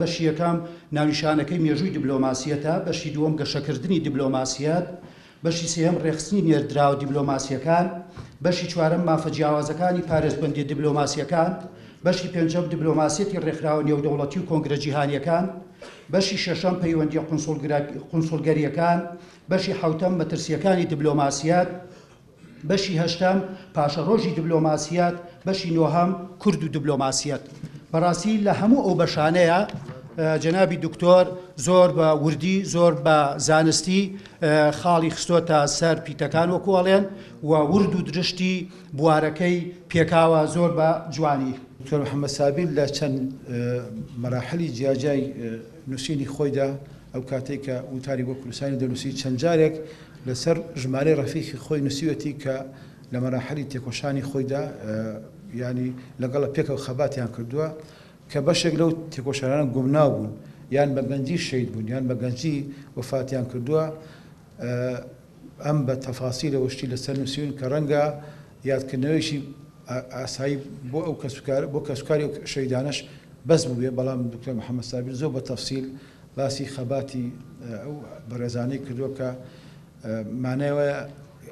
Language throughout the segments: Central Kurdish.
بەشی یەکەم ناونیشانەکەی مێژووی دیبلۆماسیەتە، بەشی دووەم گەشەکردنی دیبلۆماسیەت، بەشی سێەم ڕێخستنی نێردراوە دیبلۆماسیەکان، بەشی چوارەم مافە جیاوازەکانی پارێزبەندی دیبلۆماسیەکان، بەشی پێنجەم دیبلۆماسیەتی ڕێکخراوە نێودەوڵەتی و کۆنگرە جیهانیەکان، بەشی شەشەم پەیوەندی قونسوڵگەریەکان، بەشی حەوتەم مەترسیەکانی دیبلۆماسیەت، بەشی هەشتم پاشەڕۆژی دیبلۆماسیەت، بەشی نۆهەم کورد و دیبلۆماسیەت. بەڕاستی لە هەموو ئەو بەشانەیە جەنابی دکتۆر زۆر بە وردی، زۆر بە زانستی خاڵی خستۆتە سەر پیتەکان وەکوڵێن و ورد و درشتی بوارەکەی پێکاوە زۆر بە جوانی. دکتۆر محەممەد سابیر لە چەند مەراحلی جیاجای نووسینی خۆیدا ئەو کاتێک کە وتاری بۆ کوردستانی دەنووسی چەند جارێک لەسەر ژمارەی ڕەفیقی خۆی نووسیوەتی کە لە مەراحلی تێکۆشانی خۆیدا ینی لەگەڵ پێکەوە خەباتیان کردووە کە بەشێک لەو تێکۆشانان گومناو بوون یان بە گەنجی شەید بوون یان بە گەنجی وفاتیان کردووە. ئەم بە تەفاسیل وشتی لەسەر نووسین کە ڕەنگە یادکردنەوەیشی ئاسایی بۆ ئەو بۆ کەسوکاری شەیدانەش بەس بووێ، بەڵام دکتۆر محەممەد سابیر زۆر بە تەفسیل باسی خەباتی ئەو بەڕێزانەی کردووە کە مانەوە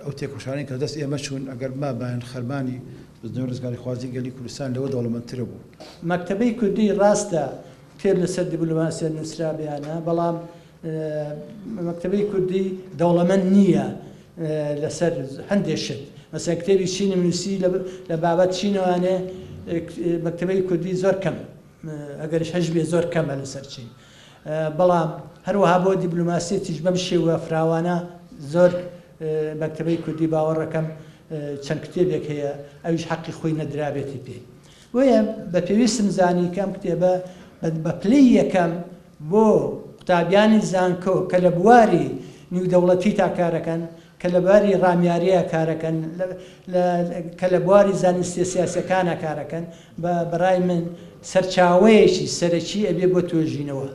ئەو تێکۆشانەی کە دەست ئێمە چوون ئەگەر ما باەن خەرمانی بزنەوە ڕزگاری خوازی گەلی کوردستان لەوە دەوڵەمەندترە بوو. مەکتەبەی کوردی ڕاستە فێر لەسەر دیبلۆماسیە نووسرابیانە، بەڵام مەکتەبەی کوردی دەوڵەمەند نییە لەسەر هەندێک شت. مەسەن کتێبی چینی نووسی لە بابەت چینەوانێ مەکتەبەی کوردی زۆر کەم، ئەگەرش هەش بێ زۆر کەمە لەسەر چین. بەڵام هەروەها بۆ دیبلۆماسیەتیش بەم شێوە فراوانە زۆر مەکتەبەی کوردی باوەڕەکەم چەند کتێبێک هەیە ئەویش حەقی خۆی نەدرابێتی پێ. وەیە بە پێویستم زانی کەم کتێبە بە پلەی یەکەم بۆ قوتابیانی زانکۆ کە لە بواری نێودەوڵەتی تا کارەکەن، کە لە بواری ڕامیاریە کارەکەن، کە لە بواری زانستی سیاسەکانە کارەکەن، بە بەڕای من سەرچاوەیەکی سەرەکی ئەبێ بۆ توێژینەوە.